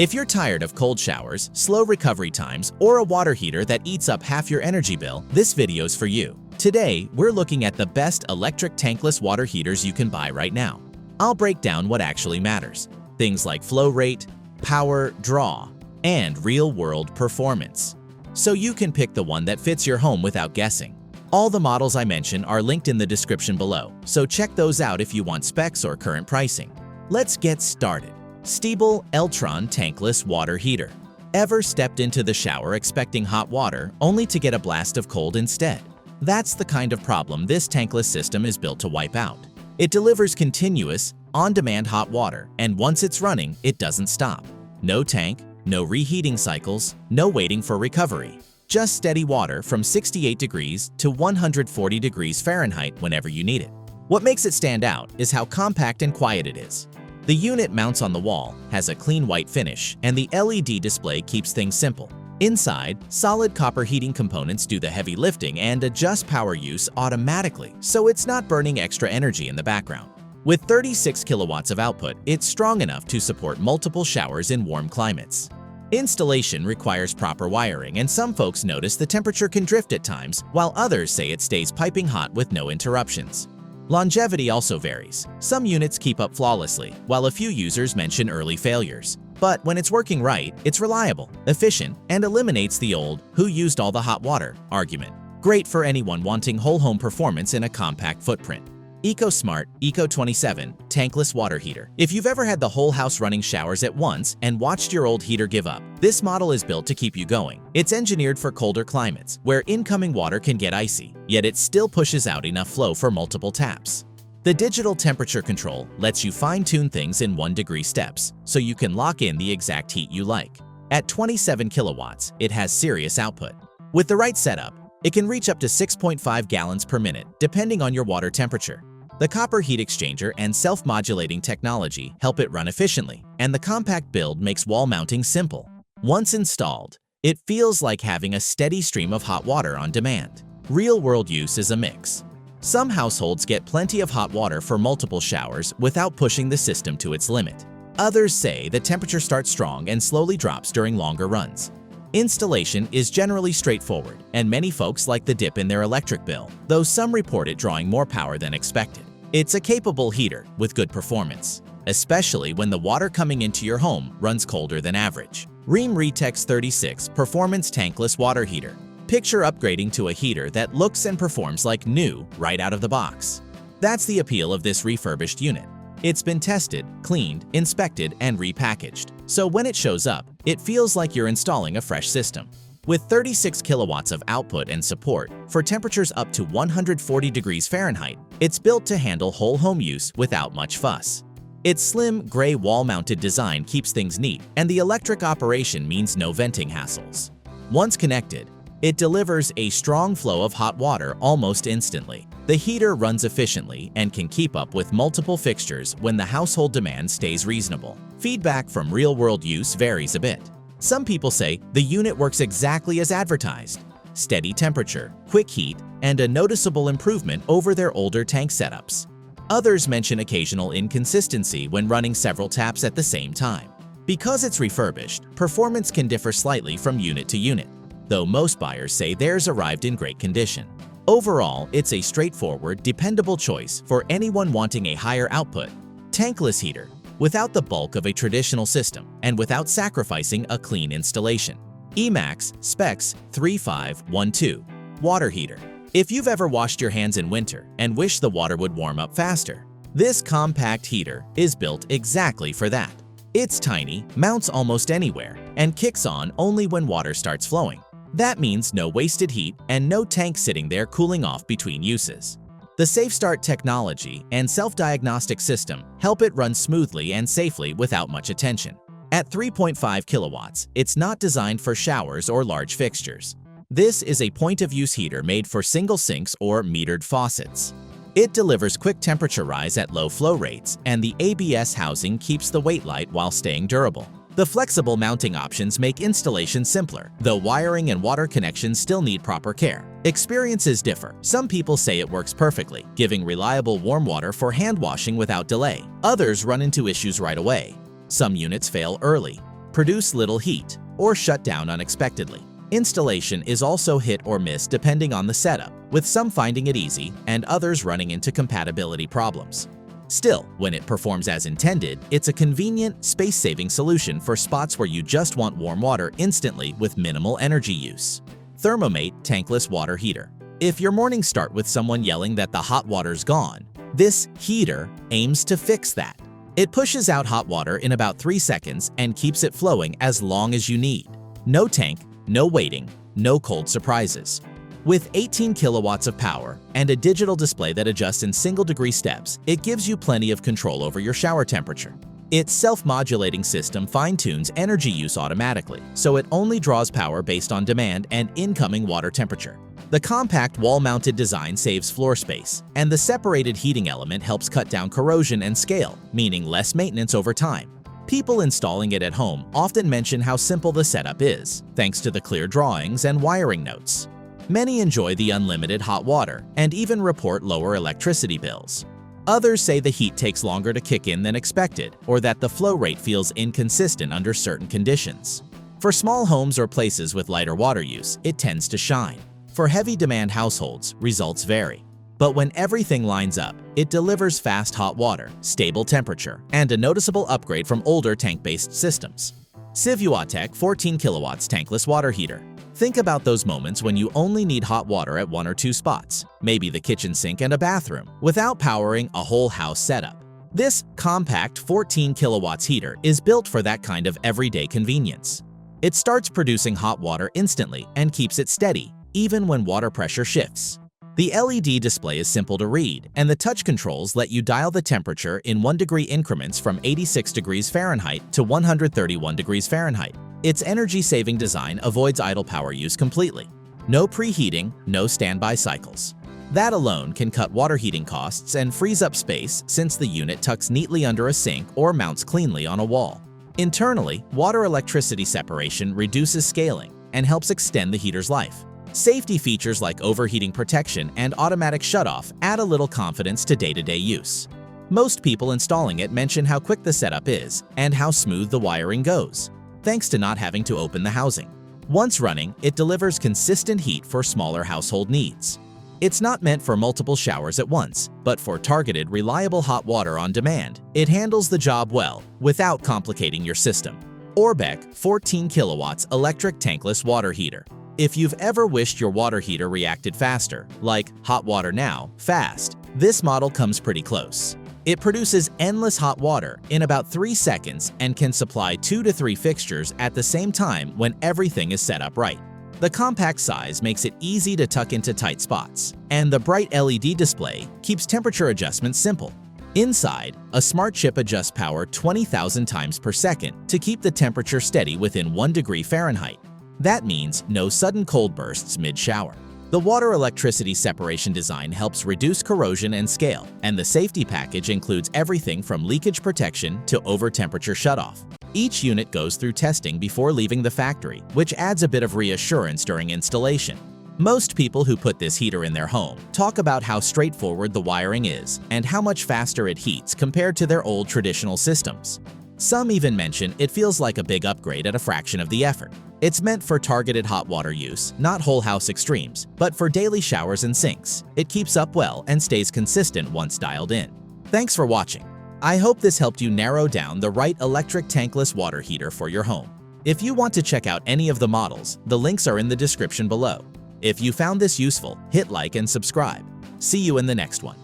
If you're tired of cold showers, slow recovery times, or a water heater that eats up half your energy bill, this video's for you. Today, we're looking at the best electric tankless water heaters you can buy right now. I'll break down what actually matters. Things like flow rate, power, draw, and real-world performance. So you can pick the one that fits your home without guessing. All the models I mention are linked in the description below, so check those out if you want specs or current pricing. Let's get started. STIEBEL ELTRON Tankless Water Heater. Ever stepped into the shower expecting hot water only to get a blast of cold instead? That's the kind of problem this tankless system is built to wipe out. It delivers continuous, on-demand hot water, and once it's running, it doesn't stop. No tank, no reheating cycles, no waiting for recovery. Just steady water from 68 degrees to 140 degrees Fahrenheit whenever you need it. What makes it stand out is how compact and quiet it is. The unit mounts on the wall, has a clean white finish, and the LED display keeps things simple. Inside, solid copper heating components do the heavy lifting and adjust power use automatically, so it's not burning extra energy in the background. With 36 kilowatts of output, it's strong enough to support multiple showers in warm climates. Installation requires proper wiring, and some folks notice the temperature can drift at times, while others say it stays piping hot with no interruptions. Longevity also varies. Some units keep up flawlessly, while a few users mention early failures. But when it's working right, it's reliable, efficient, and eliminates the old "who used all the hot water" argument. Great for anyone wanting whole home performance in a compact footprint. ECOSMART Eco27 Tankless Water Heater. If you've ever had the whole house running showers at once and watched your old heater give up, this model is built to keep you going. It's engineered for colder climates, where incoming water can get icy, yet it still pushes out enough flow for multiple taps. The digital temperature control lets you fine-tune things in 1-degree steps, so you can lock in the exact heat you like. At 27 kilowatts, it has serious output. With the right setup, it can reach up to 6.5 gallons per minute, depending on your water temperature. The copper heat exchanger and self-modulating technology help it run efficiently, and the compact build makes wall mounting simple. Once installed, it feels like having a steady stream of hot water on demand. Real-world use is a mix. Some households get plenty of hot water for multiple showers without pushing the system to its limit. Others say the temperature starts strong and slowly drops during longer runs. Installation is generally straightforward, and many folks like the dip in their electric bill, though some report it drawing more power than expected. It's a capable heater with good performance, especially when the water coming into your home runs colder than average. RHEEM RETEX 36 Performance Tankless Water Heater. Picture upgrading to a heater that looks and performs like new right out of the box. That's the appeal of this refurbished unit. It's been tested, cleaned, inspected, and repackaged, so when it shows up, it feels like you're installing a fresh system. With 36 kilowatts of output and support for temperatures up to 140 degrees Fahrenheit, it's built to handle whole home use without much fuss. Its slim, gray wall-mounted design keeps things neat, and the electric operation means no venting hassles. Once connected, it delivers a strong flow of hot water almost instantly. The heater runs efficiently and can keep up with multiple fixtures when the household demand stays reasonable. Feedback from real-world use varies a bit. Some people say the unit works exactly as advertised. Steady temperature, quick heat, and a noticeable improvement over their older tank setups. Others mention occasional inconsistency when running several taps at the same time. Because it's refurbished, performance can differ slightly from unit to unit, though most buyers say theirs arrived in great condition. Overall, it's a straightforward, dependable choice for anyone wanting a higher output, tankless heater, without the bulk of a traditional system and without sacrificing a clean installation. EEMAX Specs 3512 Water Heater. If you've ever washed your hands in winter and wish the water would warm up faster, this compact heater is built exactly for that. It's tiny, mounts almost anywhere, and kicks on only when water starts flowing. That means no wasted heat and no tank sitting there cooling off between uses. The Safe Start technology and self-diagnostic system help it run smoothly and safely without much attention. At 3.5 kilowatts, it's not designed for showers or large fixtures. This is a point-of-use heater made for single sinks or metered faucets. It delivers quick temperature rise at low flow rates, and the ABS housing keeps the weight light while staying durable. The flexible mounting options make installation simpler, though wiring and water connections still need proper care. Experiences differ. Some people say it works perfectly, giving reliable warm water for hand washing without delay. Others run into issues right away. Some units fail early. produce little heat, or shut down unexpectedly. Installation is also hit or miss depending on the setup, with some finding it easy and others running into compatibility problems. Still, when it performs as intended, it's a convenient, space-saving solution for spots where you just want warm water instantly with minimal energy use. THERMOMATE Tankless Water Heater. If your mornings start with someone yelling that the hot water's gone, this heater aims to fix that. It pushes out hot water in about 3 seconds and keeps it flowing as long as you need. No tank, no waiting, no cold surprises. With 18 kilowatts of power and a digital display that adjusts in single-degree steps, it gives you plenty of control over your shower temperature. Its self-modulating system fine-tunes energy use automatically, so it only draws power based on demand and incoming water temperature. The compact wall-mounted design saves floor space, and the separated heating element helps cut down corrosion and scale, meaning less maintenance over time. People installing it at home often mention how simple the setup is, thanks to the clear drawings and wiring notes. Many enjoy the unlimited hot water and even report lower electricity bills. Others say the heat takes longer to kick in than expected, or that the flow rate feels inconsistent under certain conditions. For small homes or places with lighter water use, it tends to shine. For heavy-demand households, results vary. But when everything lines up, it delivers fast hot water, stable temperature, and a noticeable upgrade from older tank-based systems. SIVUATEK 14 kilowatts tankless water heater. Think about those moments when you only need hot water at 1 or 2 spots, maybe the kitchen sink and a bathroom, without powering a whole house setup. This compact 14 kilowatts heater is built for that kind of everyday convenience. It starts producing hot water instantly and keeps it steady, even when water pressure shifts. The LED display is simple to read, and the touch controls let you dial the temperature in 1-degree increments from 86 degrees Fahrenheit to 131 degrees Fahrenheit. Its energy-saving design avoids idle power use completely. No preheating, no standby cycles. That alone can cut water heating costs and frees up space since the unit tucks neatly under a sink or mounts cleanly on a wall. Internally, water-electricity separation reduces scaling and helps extend the heater's life. Safety features like overheating protection and automatic shutoff add a little confidence to day-to-day use. Most people installing it mention how quick the setup is and how smooth the wiring goes, thanks to not having to open the housing. Once running, it delivers consistent heat for smaller household needs. It's not meant for multiple showers at once, but for targeted, reliable hot water on demand. It handles the job well without complicating your system. ORBEK 14 kilowatts electric tankless water heater. If you've ever wished your water heater reacted faster, like hot water now, fast, this model comes pretty close. It produces endless hot water in about 3 seconds and can supply 2 to 3 fixtures at the same time when everything is set up right. The compact size makes it easy to tuck into tight spots, and the bright LED display keeps temperature adjustments simple. Inside, a smart chip adjusts power 20,000 times per second to keep the temperature steady within 1 degree Fahrenheit. That means no sudden cold bursts mid-shower. The water-electricity separation design helps reduce corrosion and scale, and the safety package includes everything from leakage protection to over-temperature shutoff. Each unit goes through testing before leaving the factory, which adds a bit of reassurance during installation. Most people who put this heater in their home talk about how straightforward the wiring is and how much faster it heats compared to their old traditional systems. Some even mention it feels like a big upgrade at a fraction of the effort. It's meant for targeted hot water use, not whole house extremes, but for daily showers and sinks. It keeps up well and stays consistent once dialed in. Thanks for watching. I hope this helped you narrow down the right electric tankless water heater for your home. If you want to check out any of the models, the links are in the description below. If you found this useful, hit like and subscribe. See you in the next one.